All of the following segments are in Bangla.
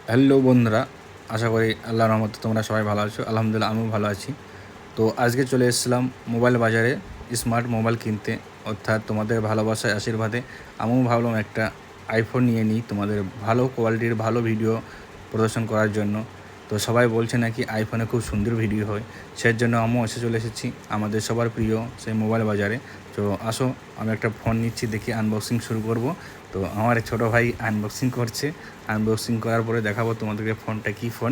হ্যালো বন্ধুরা, আশা করি আল্লাহর রহমতে তোমরা সবাই ভালো আছো। আলহামদুলিল্লাহ আমিও ভালো আছি। তো আজকে চলে এসেছিলাম মোবাইল বাজারে স্মার্ট মোবাইল কিনতে, অর্থাৎ তোমাদের ভালোবাসায় আশীর্বাদে আমিও ভাবলাম একটা আইফোন নিয়ে নিই তোমাদের ভালো কোয়ালিটির ভালো ভিডিও প্রদর্শন করার জন্য। তো সবাই বলছে নাকি আইফোনে খুব সুন্দর ভিডিও হয়, সেই জন্য আমিও চলে এসেছি আমাদের সবার প্রিয় সেই মোবাইল বাজারে। তো আসো, আমি একটা ফোন নিচ্ছি, দেখি আনবক্সিং শুরু করব। তো আমার ছোটো ভাই আনবক্সিং করছে, আনবক্সিং করার পরে দেখাবো তোমাদেরকে ফোনটা কী ফোন।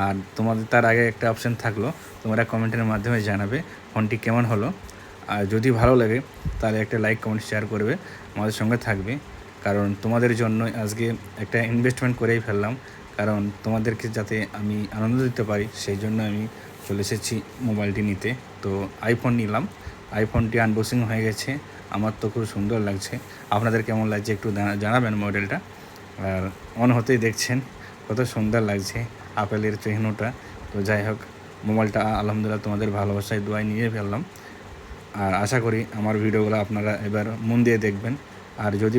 আর তোমাদের তার আগে একটা অপশান থাকলো, তোমরা কমেন্টের মাধ্যমে জানাবে ফোনটি কেমন হলো। আর যদি ভালো লাগে তাহলে একটা লাইক কমেন্ট শেয়ার করবে, আমাদের সঙ্গে থাকবে। কারণ তোমাদের জন্য আজকে একটা ইনভেস্টমেন্ট করেই ফেললাম, কারণ তোমাদেরকে যাতে আমি আনন্দ দিতে পারি সেই জন্য আমি চলে এসেছি মোবাইলটি নিতে। তো আইফোন নিলাম, আইফোনটি আনবক্সিং হয়ে গেছে, আমার তো খুব সুন্দর লাগছে। আপনাদের কেমন লাগছে একটু জানাবেন মডেলটা। আর অন হতেই দেখছেন কত সুন্দর লাগছে আপেলের চিহ্নটা। তো যাই হোক, মোবাইলটা আলহামদুলিল্লাহ তোমাদের ভালোবাসায় দোয়ায় নিয়ে ফেললাম। আর আশা করি আমার ভিডিওগুলো আপনারা এবার মন দিয়ে দেখবেন। আর যদি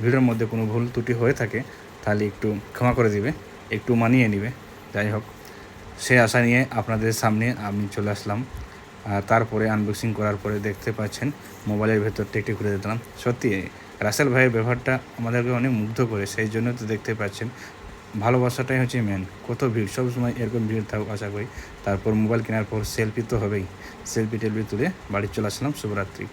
ভিডিওর মধ্যে কোনো ভুল ত্রুটি হয়ে থাকে তাহলে একটু ক্ষমা করে দিবে, একটু মানিয়ে নেবে। যাই হোক, সে আশা নিয়ে আপনাদের সামনে আমি চলে আসলাম। তারপরে আনবক্সিং করার পরে দেখতে পাচ্ছেন মোবাইলের ভেতরটা একটু ঘুরে দিলাম। সত্যি রাসেল ভাইয়ের ব্যবহারটা আমাদেরকে অনেক মুগ্ধ করে, সেই জন্য তো দেখতে পাচ্ছেন ভালোবাসাটাই হচ্ছে মেন। কত ভিড়, সবসময় এরকম ভিড় থাকুক আশা করি। তারপর মোবাইল কেনার পর সেলফি তো হবেই, সেলফি টেলফি তুলে বাড়ি চলে আসলাম। শুভরাত্রি।